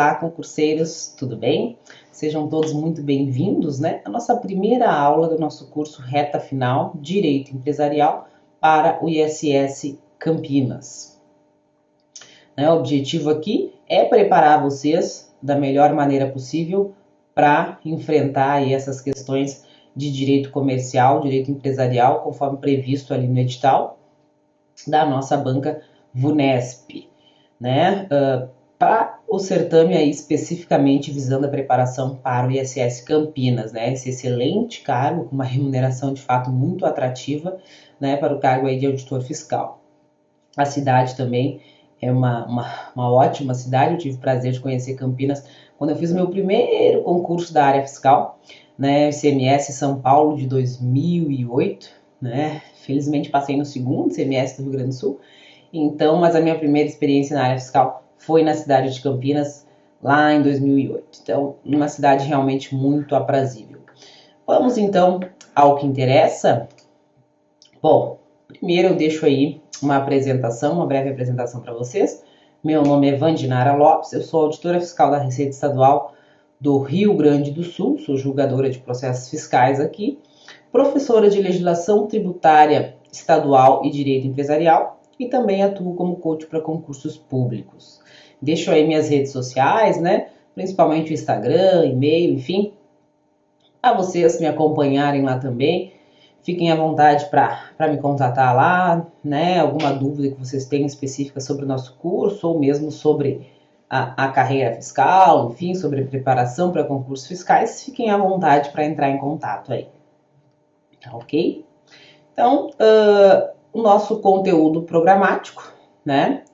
Olá, concurseiros, tudo bem? Sejam todos muito bem-vindos, né? A nossa primeira aula do nosso curso Reta Final, Direito Empresarial para o ISS Campinas. O objetivo aqui é preparar vocês da melhor maneira possível para enfrentar aí essas questões de direito comercial, direito empresarial, conforme previsto ali no edital da nossa banca VUNESP, né? Para o certame aí especificamente visando a preparação para o ISS Campinas, né? Esse excelente cargo com uma remuneração de fato muito atrativa, né? Para o cargo aí de auditor fiscal. A cidade também é uma ótima cidade. Eu tive o prazer de conhecer Campinas quando eu fiz o meu primeiro concurso da área fiscal, né? CMS São Paulo de 2008, né? Felizmente passei no segundo CMS do Rio Grande do Sul. Então, mas a minha primeira experiência na área fiscal foi na cidade de Campinas, lá em 2008. Então, uma cidade realmente muito aprazível. Vamos, então, ao que interessa. Bom, primeiro eu deixo aí uma breve apresentação para vocês. Meu nome é Vandinara Lopes, eu sou auditora fiscal da Receita Estadual do Rio Grande do Sul, sou julgadora de processos fiscais aqui, professora de legislação tributária estadual e direito empresarial, e também atuo como coach para concursos públicos. Deixo aí minhas redes sociais, né? Principalmente o Instagram, e-mail, enfim, a vocês me acompanharem lá também. Fiquem à vontade para me contatar lá, né? Alguma dúvida que vocês tenham específica sobre o nosso curso, ou mesmo sobre a carreira fiscal, enfim, sobre a preparação para concursos fiscais, fiquem à vontade para entrar em contato aí. Tá ok? Então, o nosso conteúdo programático, né,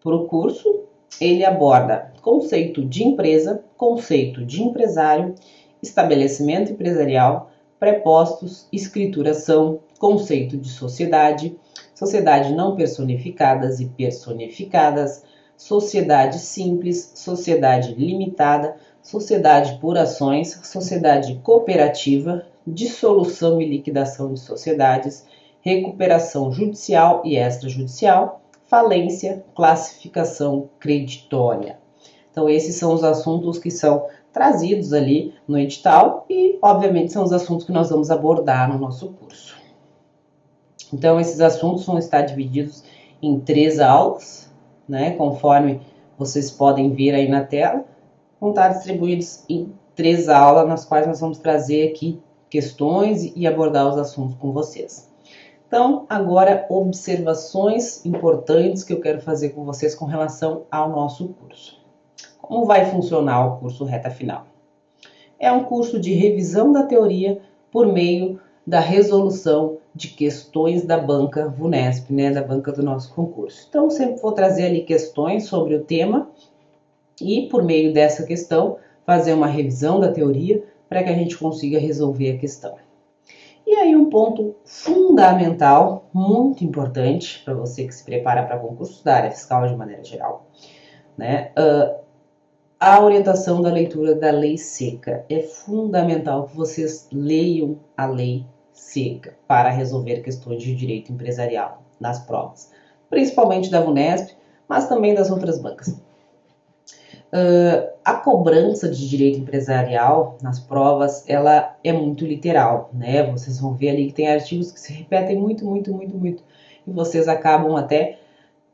para o curso, ele aborda conceito de empresa, conceito de empresário, estabelecimento empresarial, prepostos, escrituração, conceito de sociedade, sociedade não personificadas e personificadas, sociedade simples, sociedade limitada, sociedade por ações, sociedade cooperativa, dissolução e liquidação de sociedades, recuperação judicial e extrajudicial, falência, classificação creditória. Então, esses são os assuntos que são trazidos ali no edital e, obviamente, são os assuntos que nós vamos abordar no nosso curso. Então, esses assuntos vão estar divididos em 3 aulas, né, conforme vocês podem ver aí na tela, vão estar distribuídos em 3 aulas, nas quais nós vamos trazer aqui questões e abordar os assuntos com vocês. Então, agora, observações importantes que eu quero fazer com vocês com relação ao nosso curso. Como vai funcionar o curso Reta Final? É um curso de revisão da teoria por meio da resolução de questões da banca VUNESP, né, da banca do nosso concurso. Então, sempre vou trazer ali questões sobre o tema e, por meio dessa questão, fazer uma revisão da teoria para que a gente consiga resolver a questão. E aí um ponto fundamental, muito importante para você que se prepara para concursos da área fiscal de maneira geral, né? A orientação da leitura da lei seca. É fundamental que vocês leiam a lei seca para resolver questões de direito empresarial nas provas, principalmente da VUNESP, mas também das outras bancas. A cobrança de direito empresarial nas provas, ela é muito literal, né? Vocês vão ver ali que tem artigos que se repetem muito, e vocês acabam até,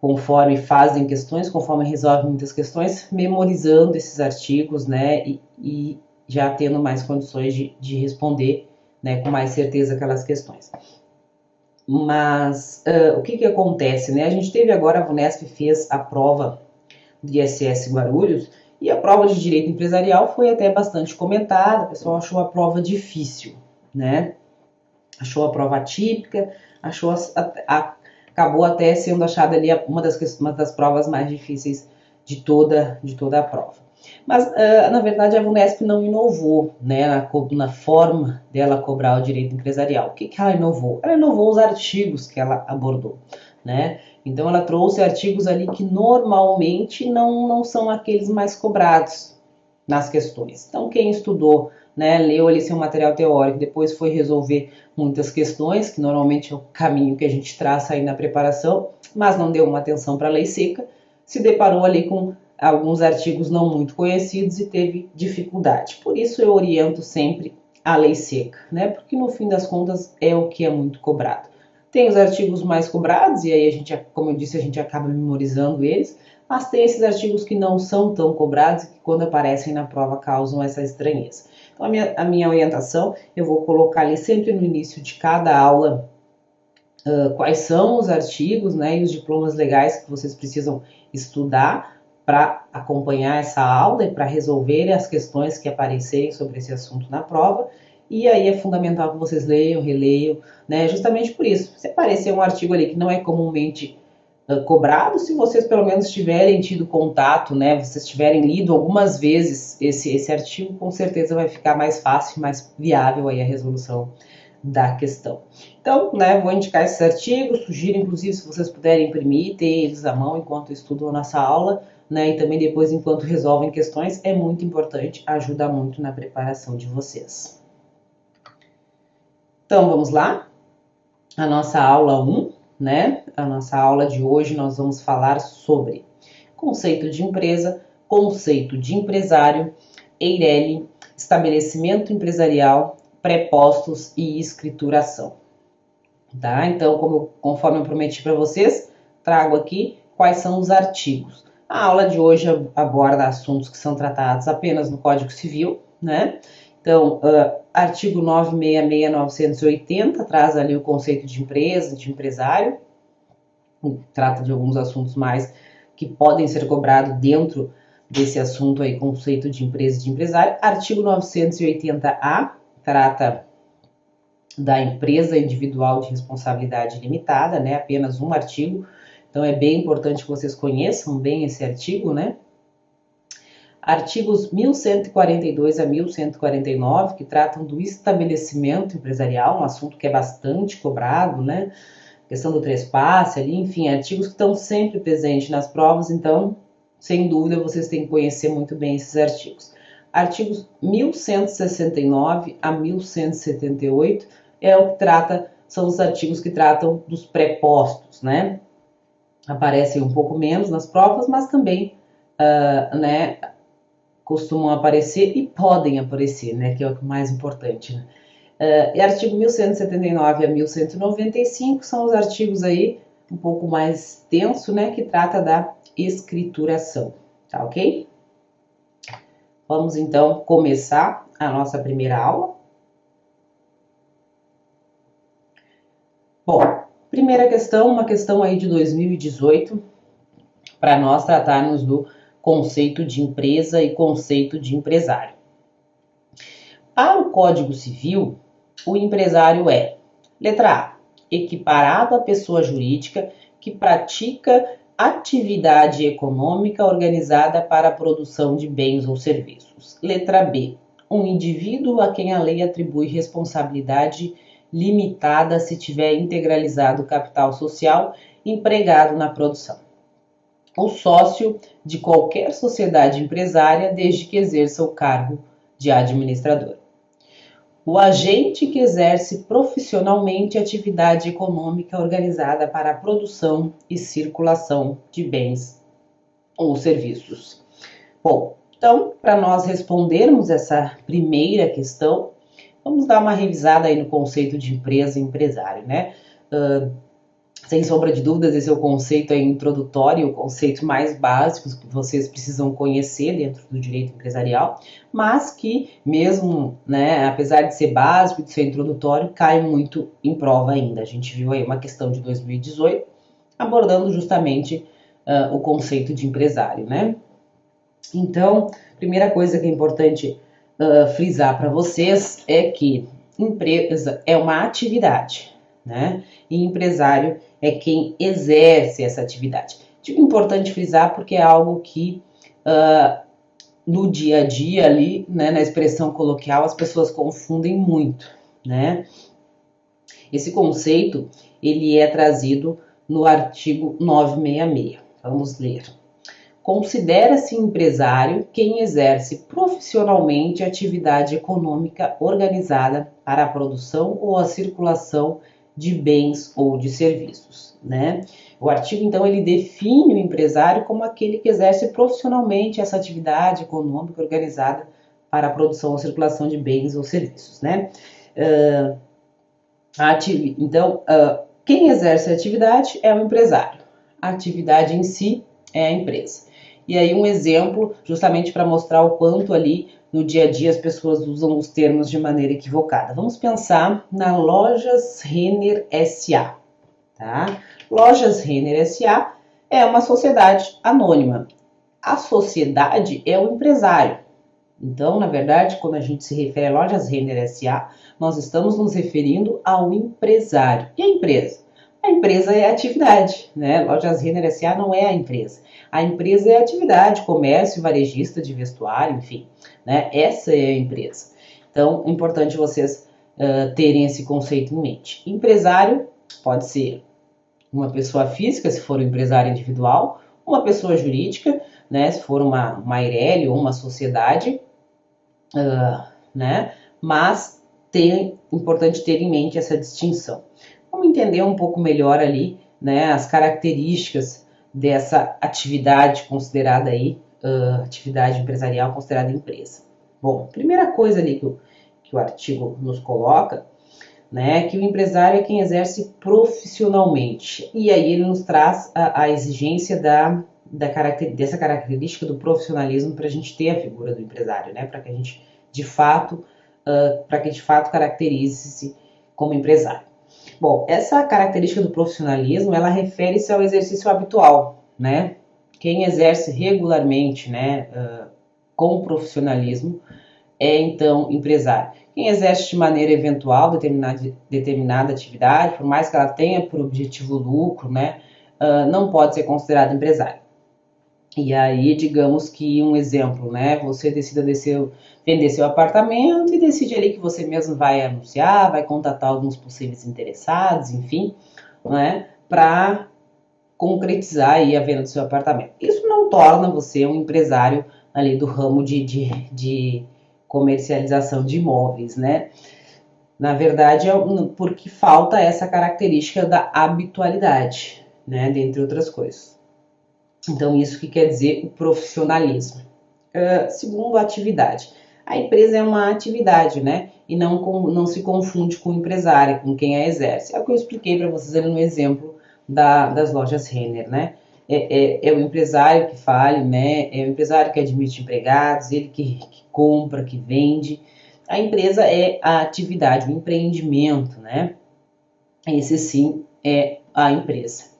conforme fazem questões, conforme resolvem muitas questões, memorizando esses artigos, né? E já tendo mais condições de responder, né, com mais certeza aquelas questões. Mas o que acontece, né? A gente teve agora, a VUNESP fez a prova do ISS Guarulhos, e a prova de direito empresarial foi até bastante comentada, o pessoal achou a prova difícil, né? Achou a prova atípica, acabou até sendo achada ali uma das provas mais difíceis de toda a prova. Mas, na verdade, a VUNESP não inovou, né, na forma dela cobrar o direito empresarial. O que ela inovou? Ela inovou os artigos que ela abordou, né? Então, ela trouxe artigos ali que normalmente não são aqueles mais cobrados nas questões. Então, quem estudou, né, leu ali seu material teórico, depois foi resolver muitas questões, que normalmente é o caminho que a gente traça aí na preparação, mas não deu uma atenção para a lei seca, se deparou ali com alguns artigos não muito conhecidos e teve dificuldade. Por isso eu oriento sempre a lei seca, né? Porque no fim das contas é o que é muito cobrado. Tem os artigos mais cobrados e aí a gente, como eu disse, a gente acaba memorizando eles, mas tem esses artigos que não são tão cobrados e que quando aparecem na prova causam essa estranheza. Então a minha orientação, eu vou colocar ali sempre no início de cada aula quais são os artigos, né, e os diplomas legais que vocês precisam estudar para acompanhar essa aula e para resolver as questões que aparecerem sobre esse assunto na prova. E aí é fundamental que vocês leiam, releiam, né, justamente por isso. Se aparecer um artigo ali que não é comumente cobrado, se vocês pelo menos tiverem tido contato, né, vocês tiverem lido algumas vezes esse artigo, com certeza vai ficar mais fácil, mais viável aí a resolução da questão. Então, né, vou indicar esses artigos, sugiro inclusive se vocês puderem imprimir, ter eles à mão enquanto estudam a nossa aula, né, e também depois enquanto resolvem questões, é muito importante, ajuda muito na preparação de vocês. Então, vamos lá, a nossa aula 1, né, a nossa aula de hoje nós vamos falar sobre conceito de empresa, conceito de empresário, EIRELI, estabelecimento empresarial, prepostos e escrituração. Tá? Então, conforme eu prometi para vocês, trago aqui quais são os artigos. A aula de hoje aborda assuntos que são tratados apenas no Código Civil, né? Então, artigo 966-980 traz ali o conceito de empresa, de empresário, trata de alguns assuntos mais que podem ser cobrados dentro desse assunto aí, conceito de empresa e de empresário. Artigo 980-A trata da empresa individual de responsabilidade limitada, né? Apenas um artigo. Então é bem importante que vocês conheçam bem esse artigo, né? Artigos 1142 a 1149, que tratam do estabelecimento empresarial, um assunto que é bastante cobrado, né? Questão do trespasse ali, enfim, artigos que estão sempre presentes nas provas, então, sem dúvida, vocês têm que conhecer muito bem esses artigos. Artigos 1169 a 1178 é o que trata, são os artigos que tratam dos prepostos, né? Aparecem um pouco menos nas provas, mas também, né, costumam aparecer e podem aparecer, né, que é o mais importante, né? E artigo 1179 a 1195 são os artigos aí um pouco mais denso, né, que trata da escrituração, tá ok? Vamos então começar a nossa primeira aula. Bom, primeira questão, uma questão aí de 2018, para nós tratarmos do conceito de empresa e conceito de empresário. Para o Código Civil, o empresário é, letra A, equiparado à pessoa jurídica que pratica atividade econômica organizada para a produção de bens ou serviços. Letra B, um indivíduo a quem a lei atribui responsabilidade limitada se tiver integralizado o capital social empregado na produção. O sócio de qualquer sociedade empresária desde que exerça o cargo de administrador. O agente que exerce profissionalmente atividade econômica organizada para a produção e circulação de bens ou serviços. Bom, então, para nós respondermos essa primeira questão, vamos dar uma revisada aí no conceito de empresa e empresário, né? Sem sombra de dúvidas, esse é o conceito aí introdutório, o conceito mais básico que vocês precisam conhecer dentro do direito empresarial, mas que mesmo, né, apesar de ser básico, de ser introdutório, cai muito em prova ainda. A gente viu aí uma questão de 2018 abordando justamente o conceito de empresário, né? Então, primeira coisa que é importante frisar para vocês é que empresa é uma atividade, né? E empresário é quem exerce essa atividade. Digo importante frisar porque é algo que no dia a dia ali, né, na expressão coloquial, as pessoas confundem muito, né? Esse conceito, ele é trazido no artigo 966. Vamos ler. Considera-se empresário quem exerce profissionalmente atividade econômica organizada para a produção ou a circulação de bens ou de serviços, né? O artigo, então, ele define o empresário como aquele que exerce profissionalmente essa atividade econômica organizada para a produção ou circulação de bens ou serviços, né? Então, quem exerce a atividade é o empresário. A atividade em si é a empresa. E aí um exemplo, justamente para mostrar o quanto ali no dia a dia as pessoas usam os termos de maneira equivocada. Vamos pensar na Lojas Renner S.A., tá? Lojas Renner S.A. é uma sociedade anônima. A sociedade é o empresário. Então, na verdade, quando a gente se refere a Lojas Renner S.A., nós estamos nos referindo ao empresário. E a empresa? A empresa é a atividade, né? Lojas Renner S.A. não é a empresa. A empresa é a atividade, comércio, varejista de vestuário, enfim, né? Essa é a empresa. Então, é importante vocês terem esse conceito em mente. Empresário pode ser uma pessoa física, se for um empresário individual, uma pessoa jurídica, né? Se for uma Eireli ou uma sociedade, né? Mas importante ter em mente essa distinção. Vamos entender um pouco melhor ali, né, as características dessa atividade considerada aí, atividade empresarial considerada empresa. Bom, primeira coisa ali que o artigo nos coloca, né, que o empresário é quem exerce profissionalmente. E aí ele nos traz a exigência dessa característica do profissionalismo para a gente ter a figura do empresário, né, para que a gente de fato caracterize-se como empresário. Bom, essa característica do profissionalismo, ela refere-se ao exercício habitual, né? Quem exerce regularmente, né, com profissionalismo, é então empresário. Quem exerce de maneira eventual determinada atividade, por mais que ela tenha por objetivo lucro, né, não pode ser considerado empresário. E aí, digamos que um exemplo, né? Você decida vender seu apartamento e decide ali que você mesmo vai anunciar, vai contatar alguns possíveis interessados, enfim, né? Para concretizar aí a venda do seu apartamento. Isso não torna você um empresário ali do ramo de comercialização de imóveis, né? Na verdade, porque falta essa característica da habitualidade, né? Dentre outras coisas. Então, isso que quer dizer o profissionalismo. Segundo a atividade. A empresa é uma atividade, né? E não se confunde com o empresário, com quem a exerce. É o que eu expliquei para vocês ali no exemplo das lojas Renner, né? É o empresário que fale, né? É o empresário que admite empregados, ele que compra, que vende. A empresa é a atividade, o empreendimento, né? Esse sim é a empresa.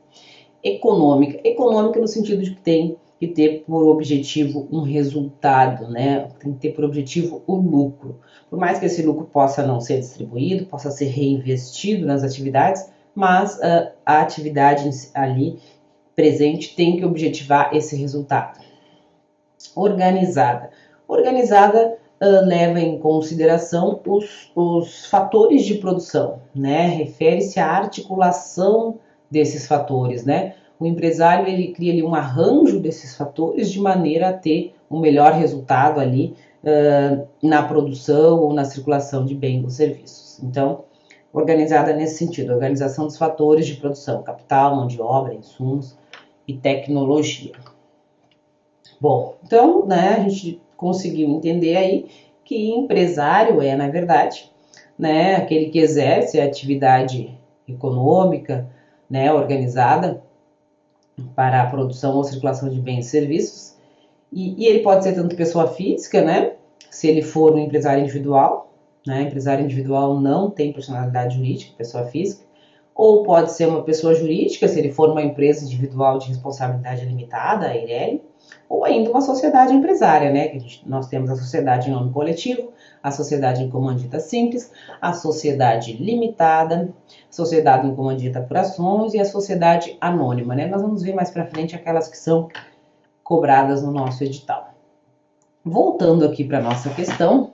Econômica no sentido de que tem que ter por objetivo um resultado, né? Tem que ter por objetivo o lucro. Por mais que esse lucro possa não ser distribuído, possa ser reinvestido nas atividades, mas a atividade ali presente tem que objetivar esse resultado. Organizada leva em consideração os fatores de produção, né? Refere-se à articulação desses fatores, né? O empresário, ele cria ali um arranjo desses fatores de maneira a ter um melhor resultado ali na produção ou na circulação de bens ou serviços. Então, organizada nesse sentido, organização dos fatores de produção, capital, mão de obra, insumos e tecnologia. Bom, então, né, a gente conseguiu entender aí que empresário é, na verdade, né, aquele que exerce a atividade econômica, né, organizada para a produção ou circulação de bens e serviços, e ele pode ser tanto pessoa física, né, se ele for um empresário individual, né, empresário individual não tem personalidade jurídica, pessoa física, ou pode ser uma pessoa jurídica, se ele for uma empresa individual de responsabilidade limitada, a Eireli, ou ainda uma sociedade empresária, né, que nós temos a sociedade em nome coletivo, a sociedade em comandita simples, a sociedade limitada, a sociedade em comandita por ações e a sociedade anônima, né? Nós vamos ver mais para frente aquelas que são cobradas no nosso edital. Voltando aqui para nossa questão,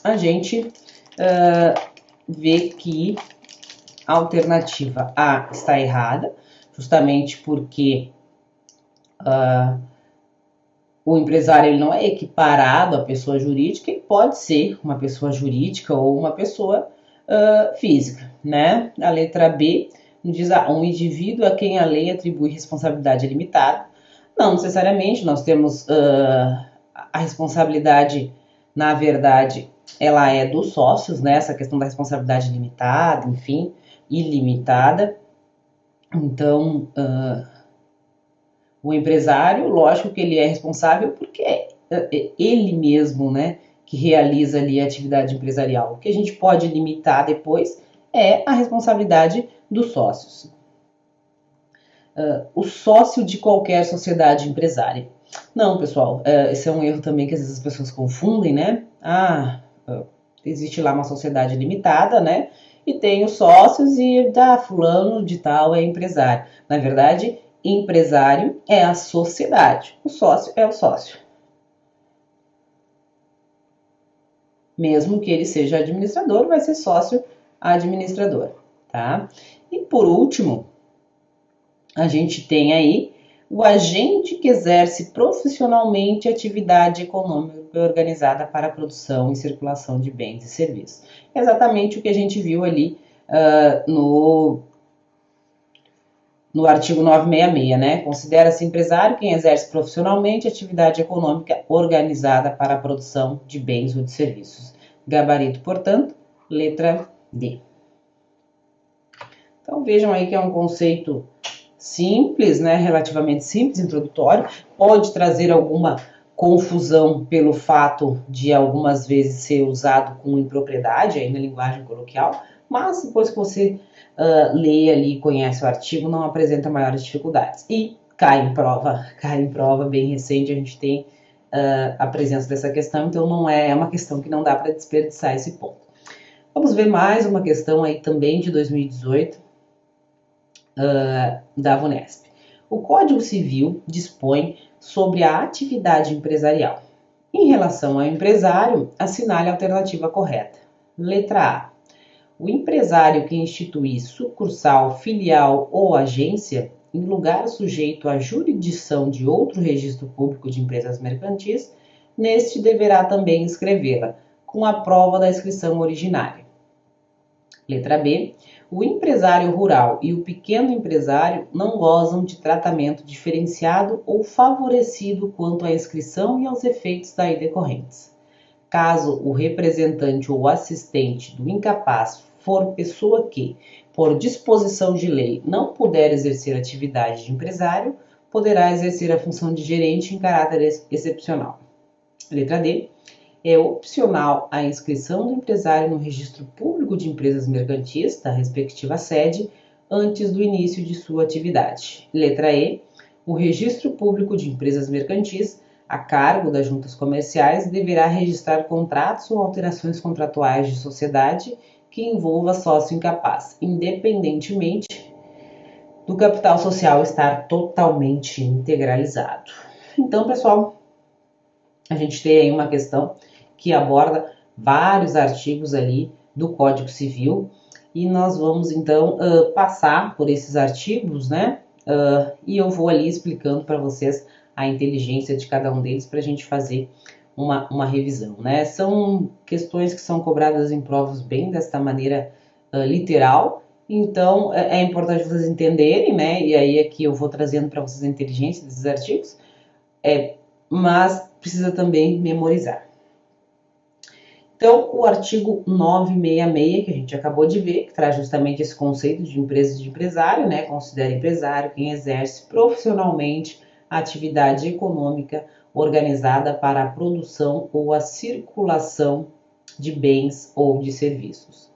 a gente vê que a alternativa A está errada, justamente porque o empresário ele não é equiparado à pessoa jurídica, ele pode ser uma pessoa jurídica ou uma pessoa física, né? A letra B diz um indivíduo a quem a lei atribui responsabilidade limitada. Não necessariamente, nós temos a responsabilidade, na verdade, ela é dos sócios, né? Essa questão da responsabilidade limitada, enfim, ilimitada. Então, o empresário, lógico que ele é responsável porque é ele mesmo, né, que realiza ali a atividade empresarial. O que a gente pode limitar depois é a responsabilidade dos sócios. O sócio de qualquer sociedade empresária. Não, pessoal, esse é um erro também que às vezes as pessoas confundem, né? Existe lá uma sociedade limitada, né? E tem os sócios e fulano de tal é empresário. Na verdade, empresário é a sociedade, o sócio é o sócio. Mesmo que ele seja administrador, vai ser sócio administrador, tá? E por último, a gente tem aí o agente que exerce profissionalmente atividade econômica organizada para a produção e circulação de bens e serviços. Exatamente o que a gente viu ali no artigo 966, né? Considera-se empresário quem exerce profissionalmente atividade econômica organizada para a produção de bens ou de serviços. Gabarito, portanto, letra D. Então vejam aí que é um conceito simples, né, relativamente simples, introdutório, pode trazer alguma confusão pelo fato de algumas vezes ser usado com impropriedade aí na linguagem coloquial, mas depois que você lê ali e conhece o artigo, não apresenta maiores dificuldades. E cai em prova bem recente, a gente tem a presença dessa questão, então não é uma questão que não dá para desperdiçar esse ponto. Vamos ver mais uma questão aí também de 2018, da VUNESP. O Código Civil dispõe sobre a atividade empresarial. Em relação ao empresário, assinale a alternativa correta. Letra A. O empresário que instituir sucursal, filial ou agência em lugar sujeito à jurisdição de outro registro público de empresas mercantis, neste deverá também inscrevê-la, com a prova da inscrição originária. Letra B. O empresário rural e o pequeno empresário não gozam de tratamento diferenciado ou favorecido quanto à inscrição e aos efeitos daí decorrentes. Caso o representante ou assistente do incapaz for pessoa que, por disposição de lei, não puder exercer atividade de empresário, poderá exercer a função de gerente em caráter excepcional. Letra D. É opcional a inscrição do empresário no registro público de empresas mercantis da respectiva sede antes do início de sua atividade. Letra E. O registro público de empresas mercantis, a cargo das juntas comerciais, deverá registrar contratos ou alterações contratuais de sociedade que envolva sócio incapaz, independentemente do capital social estar totalmente integralizado. Então, pessoal, a gente tem aí uma questão que aborda vários artigos ali do Código Civil e nós vamos então passar por esses artigos, né? E eu vou ali explicando para vocês a inteligência de cada um deles para a gente fazer uma revisão, né? São questões que são cobradas em provas bem desta maneira literal, então é importante vocês entenderem, né? E aí aqui eu vou trazendo para vocês a inteligência desses artigos, mas precisa também memorizar. Então, o artigo 966, que a gente acabou de ver, que traz justamente esse conceito de empresa de empresário, né? Considera empresário quem exerce profissionalmente a atividade econômica organizada para a produção ou a circulação de bens ou de serviços.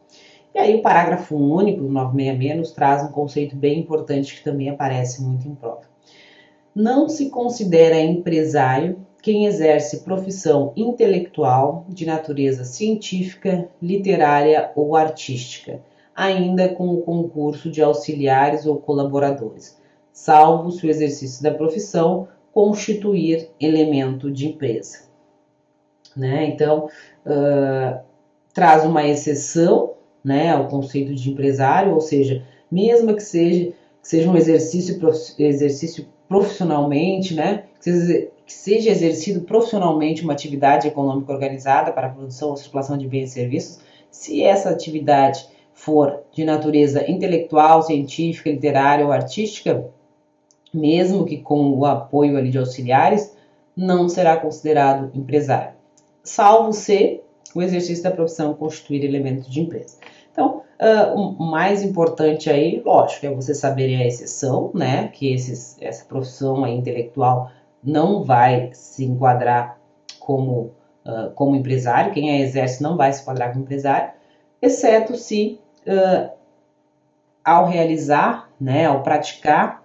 E aí o parágrafo único do 966 nos traz um conceito bem importante que também aparece muito em prova. Não se considera empresário quem exerce profissão intelectual de natureza científica, literária ou artística, ainda com o concurso de auxiliares ou colaboradores, salvo se o exercício da profissão constituir elemento de empresa. Né? Então, traz uma exceção, né, ao conceito de empresário, ou seja, mesmo que seja um exercício profissionalmente, né, que seja exercido profissionalmente uma atividade econômica organizada para a produção ou circulação de bens e serviços, Se essa atividade for de natureza intelectual, científica, literária ou artística, mesmo que com o apoio ali de auxiliares, não será considerado empresário, salvo se o exercício da profissão constituir elemento de empresa. Então, o mais importante aí, lógico, é você saber a exceção, né, que essa profissão aí intelectual não vai se enquadrar como empresário, quem a exerce não vai se enquadrar como empresário, exceto se ao realizar, né, ao praticar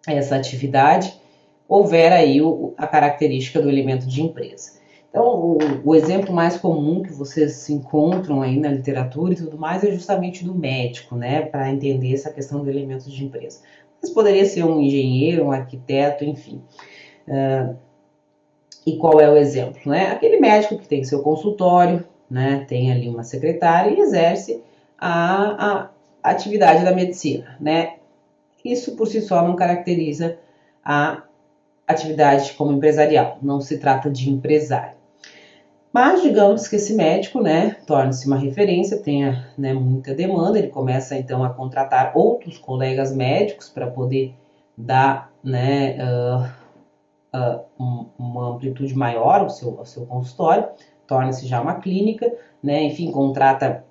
essa atividade, houver aí a característica do elemento de empresa. Então, o exemplo mais comum que vocês encontram aí na literatura e tudo mais é justamente do médico, né, para entender essa questão do elemento de empresa. Mas poderia ser um engenheiro, um arquiteto, enfim. E qual é o exemplo, né? Aquele médico que tem seu consultório, né, tem ali uma secretária e exerce a atividade da medicina, né? Isso por si só não caracteriza a atividade como empresarial, não se trata de empresário. Mas digamos que esse médico, né, torne-se uma referência, tenha, né, muita demanda, ele começa então a contratar outros colegas médicos para poder dar, né, uma amplitude maior ao seu consultório, torna-se já uma clínica, né, enfim, contrata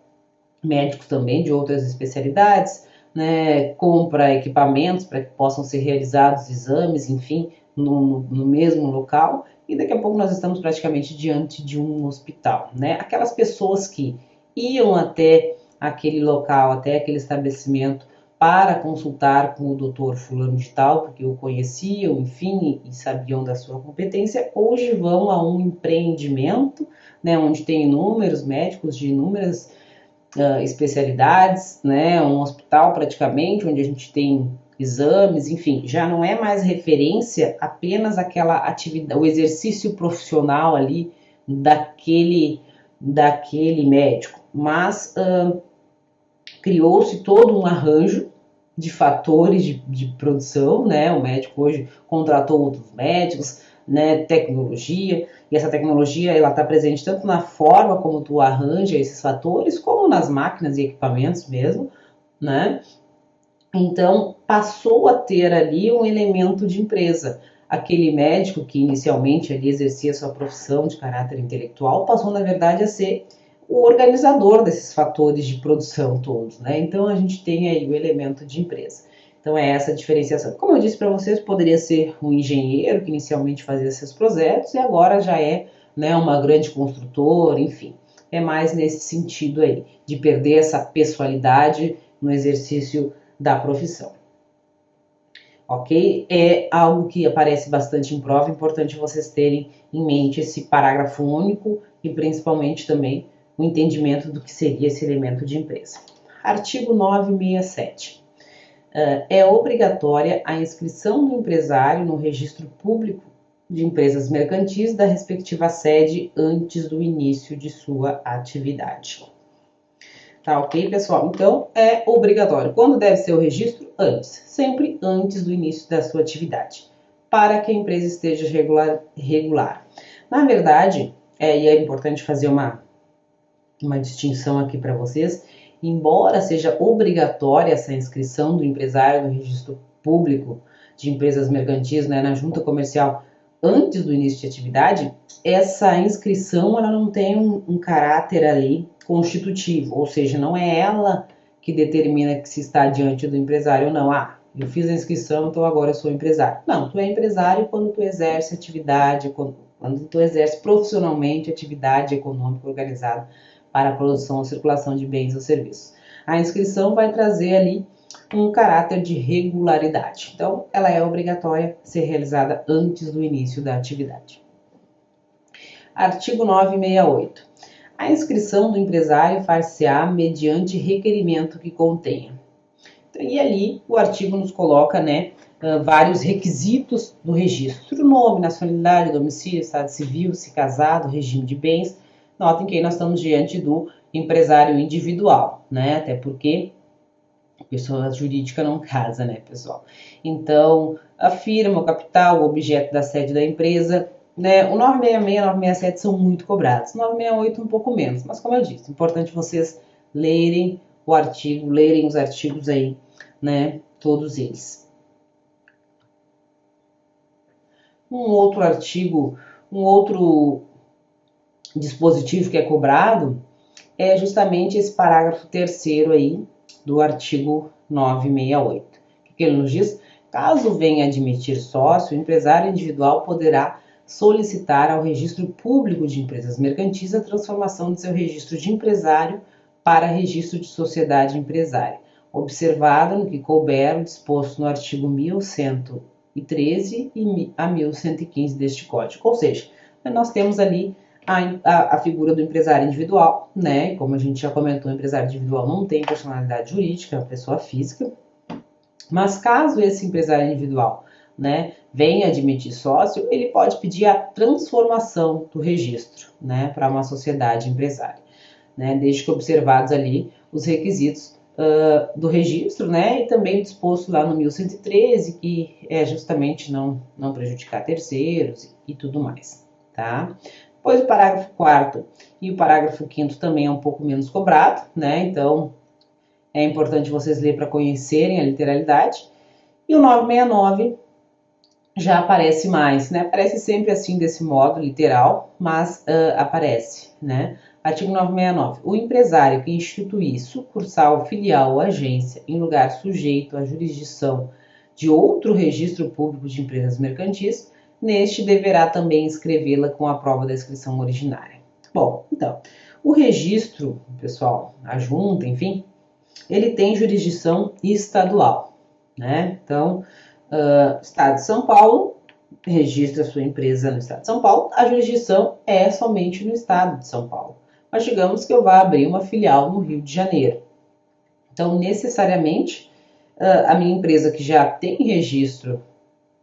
médicos também de outras especialidades, né, compra equipamentos para que possam ser realizados exames, enfim, no mesmo local, e daqui a pouco nós estamos praticamente diante de um hospital, né? Aquelas pessoas que iam até aquele local, até aquele estabelecimento para consultar com o doutor fulano de tal, porque o conheciam, enfim, e sabiam da sua competência, hoje vão a um empreendimento, né, onde tem inúmeros médicos de inúmeras especialidades, né, um hospital praticamente, onde a gente tem exames, enfim, já não é mais referência apenas aquela atividade, o exercício profissional ali daquele médico, mas criou-se todo um arranjo de fatores de produção, né? O médico hoje contratou outros médicos, né? Tecnologia, e essa tecnologia ela está presente tanto na forma como tu arranja esses fatores, como nas máquinas e equipamentos mesmo, né? Então passou a ter ali um elemento de empresa. Aquele médico que inicialmente ali exercia sua profissão de caráter intelectual passou na verdade a ser o organizador desses fatores de produção todos, né? Então a gente tem aí o elemento de empresa. Então é essa a diferenciação. Como eu disse para vocês, poderia ser um engenheiro que inicialmente fazia esses projetos e agora já é, né, uma grande construtora, enfim. É mais nesse sentido aí, de perder essa pessoalidade no exercício da profissão. Ok? É algo que aparece bastante em prova, é importante vocês terem em mente esse parágrafo único e principalmente também o entendimento do que seria esse elemento de empresa. Artigo 967. É obrigatória a inscrição do empresário no registro público de empresas mercantis da respectiva sede antes do início de sua atividade. Tá ok, pessoal? Então, é obrigatório. Quando deve ser o registro? Antes. Sempre antes do início da sua atividade, para que a empresa esteja regular. Na verdade, e é importante fazer uma distinção aqui para vocês, embora seja obrigatória essa inscrição do empresário no registro público de empresas mercantis, né, na junta comercial, antes do início de atividade, essa inscrição ela não tem um caráter ali constitutivo, ou seja, não é ela que determina que se está diante do empresário ou não. Eu fiz a inscrição, então agora eu sou empresário. Não, tu é empresário quando tu exerce atividade, quando tu exerce profissionalmente atividade econômica organizada para a produção ou circulação de bens ou serviços. A inscrição vai trazer ali um caráter de regularidade. Então, ela é obrigatória ser realizada antes do início da atividade. Artigo 968. A inscrição do empresário far-se-á mediante requerimento que contenha. E ali o artigo nos coloca, né, vários requisitos do registro: nome, nacionalidade, domicílio, estado civil, se casado, regime de bens. Notem que aí nós estamos diante do empresário individual, né? Até porque a pessoa jurídica não casa, né, pessoal? Então, a firma, o capital, o objeto da sede da empresa, né? O 966 e 967 são muito cobrados, 968 um pouco menos, mas como eu disse, é importante vocês lerem o artigo, lerem os artigos aí, né? Todos eles. Um outro artigo, um outro dispositivo que é cobrado é justamente esse parágrafo 3º aí do artigo 968. O que ele nos diz? Caso venha admitir sócio, o empresário individual poderá solicitar ao registro público de empresas mercantis a transformação de seu registro de empresário para registro de sociedade empresária, observado no que couber o disposto no artigo 1113 a 1115 deste Código. Ou seja, nós temos ali a figura do empresário individual, né? Como a gente já comentou, o empresário individual não tem personalidade jurídica, é uma pessoa física. Mas caso esse empresário individual, né, venha admitir sócio, ele pode pedir a transformação do registro, né, para uma sociedade empresária, né, desde que observados ali os requisitos do registro, né, e também disposto lá no 1113, que é justamente não prejudicar terceiros e tudo mais, tá? Depois o parágrafo 4º e o parágrafo 5º também é um pouco menos cobrado, né, então é importante vocês lerem para conhecerem a literalidade. E o 969 já aparece mais, né? Aparece sempre assim desse modo, literal, mas aparece, né? Artigo 969. O empresário que instituir, sucursal, filial ou agência em lugar sujeito à jurisdição de outro registro público de empresas mercantis, neste deverá também inscrevê-la com a prova da inscrição originária. Bom, então, o registro, pessoal, a junta, enfim, ele tem jurisdição estadual, né? Então, Estado de São Paulo registra sua empresa no Estado de São Paulo, a jurisdição é somente no Estado de São Paulo. Mas digamos que eu vá abrir uma filial no Rio de Janeiro. Então, necessariamente, a minha empresa que já tem registro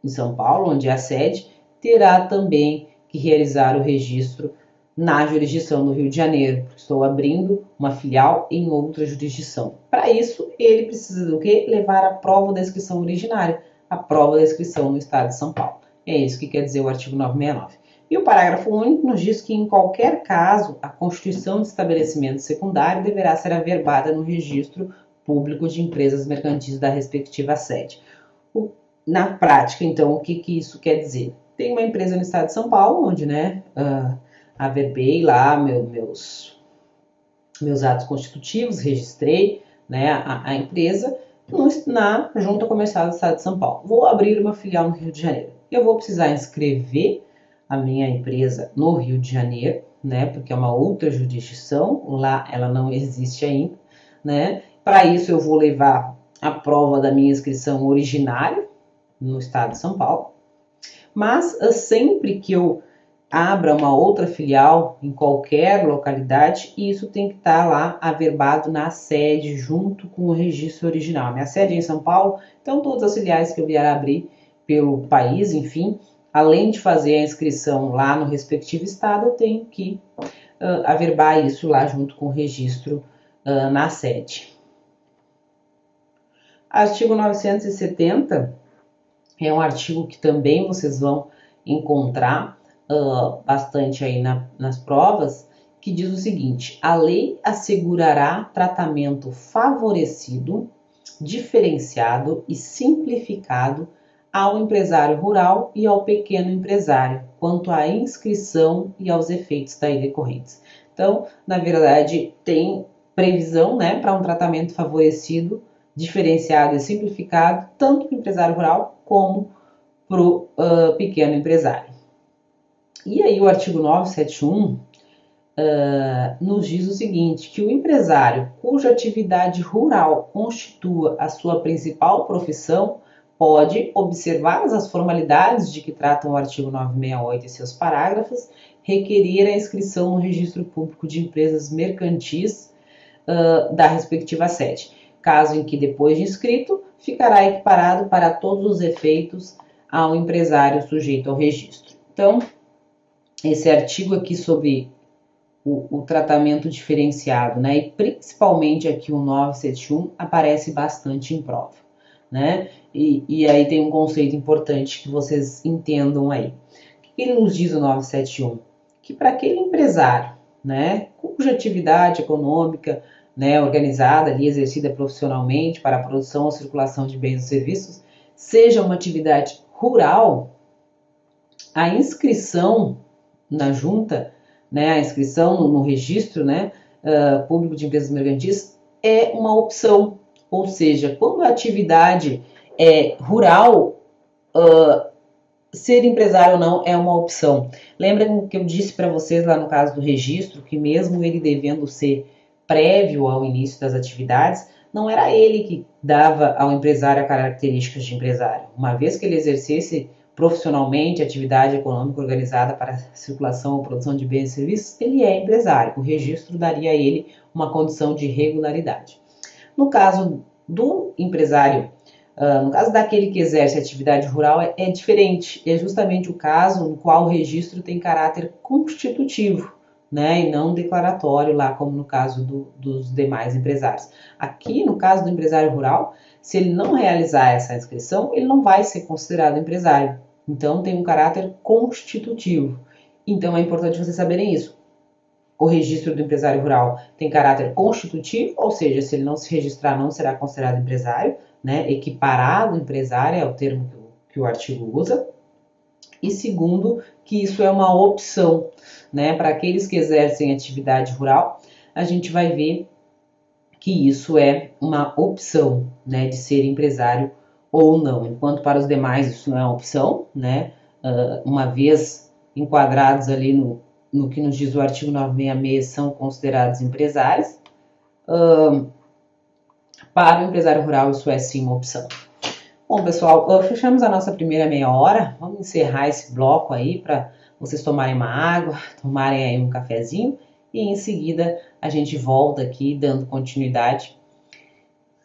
em São Paulo, onde é a sede, terá também que realizar o registro na jurisdição do Rio de Janeiro, porque estou abrindo uma filial em outra jurisdição. Para isso, ele precisa do quê? Levar a prova da inscrição originária, a prova da inscrição no Estado de São Paulo. É isso que quer dizer o artigo 969. E o parágrafo único nos diz que, em qualquer caso, a constituição de estabelecimento secundário deverá ser averbada no registro público de empresas mercantis da respectiva sede. Na prática, então, o que isso quer dizer? Tem uma empresa no Estado de São Paulo, onde, né, averbei lá meus atos constitutivos, registrei, né, a empresa na Junta Comercial do Estado de São Paulo. Vou abrir uma filial no Rio de Janeiro. Eu vou precisar inscrever a minha empresa no Rio de Janeiro, né, porque é uma outra jurisdição, lá ela não existe ainda, né. Para isso eu vou levar a prova da minha inscrição originária no Estado de São Paulo. Mas sempre que eu abra uma outra filial em qualquer localidade, isso tem que estar lá averbado na sede, junto com o registro original. Minha sede é em São Paulo, então todas as filiais que eu vier abrir pelo país, enfim, além de fazer a inscrição lá no respectivo estado, eu tenho que averbar isso lá junto com o registro na sede. Artigo 970 é um artigo que também vocês vão encontrar bastante aí nas provas, que diz o seguinte: a lei assegurará tratamento favorecido, diferenciado e simplificado ao empresário rural e ao pequeno empresário, quanto à inscrição e aos efeitos daí decorrentes. Então, na verdade, tem previsão, né, para um tratamento favorecido, diferenciado e simplificado, tanto para o empresário rural como para o pequeno empresário. E aí o artigo 971 nos diz o seguinte, que o empresário cuja atividade rural constitua a sua principal profissão pode, observadas as formalidades de que tratam o artigo 968 e seus parágrafos, requerer a inscrição no registro público de empresas mercantis da respectiva sede, caso em que, depois de inscrito, ficará equiparado para todos os efeitos ao empresário sujeito ao registro. Então, esse artigo aqui sobre o tratamento diferenciado, né, e principalmente aqui o 971, aparece bastante em prova, né, e aí tem um conceito importante que vocês entendam aí. O Ele nos diz o 971 que para aquele empresário, né, cuja atividade econômica, né, organizada ali, exercida profissionalmente para a produção ou circulação de bens e serviços, seja uma atividade rural, a inscrição na junta, né, a inscrição no registro, né, público de empresas mercantis é uma opção. Ou seja, quando a atividade é rural, ser empresário ou não é uma opção. Lembra que eu disse para vocês lá no caso do registro que mesmo ele devendo ser prévio ao início das atividades, não era ele que dava ao empresário características de empresário. Uma vez que ele exercesse profissionalmente atividade econômica organizada para circulação ou produção de bens e serviços, ele é empresário. O registro daria a ele uma condição de regularidade. No caso do empresário, no caso daquele que exerce atividade rural, é diferente. É justamente o caso no qual o registro tem caráter constitutivo, né, e não declaratório, lá como no caso dos demais empresários. Aqui, no caso do empresário rural, se ele não realizar essa inscrição, ele não vai ser considerado empresário. Então, tem um caráter constitutivo. Então, é importante vocês saberem isso. O registro do empresário rural tem caráter constitutivo, ou seja, se ele não se registrar, não será considerado empresário, né? Equiparado empresário é o termo que o artigo usa. E segundo, que isso é uma opção, né? Para aqueles que exercem atividade rural, a gente vai ver que isso é uma opção, né? De ser empresário ou não. Enquanto para os demais isso não é uma opção, né? Uma vez enquadrados ali no que nos diz o artigo 966, são considerados empresários. Para o empresário rural, isso é sim uma opção. Bom, pessoal, fechamos a nossa primeira meia hora. Vamos encerrar esse bloco aí para vocês tomarem uma água, tomarem aí um cafezinho e em seguida a gente volta aqui dando continuidade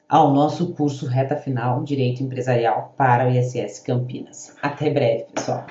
ao nosso curso Reta Final Direito Empresarial para o ISS Campinas. Até breve, pessoal.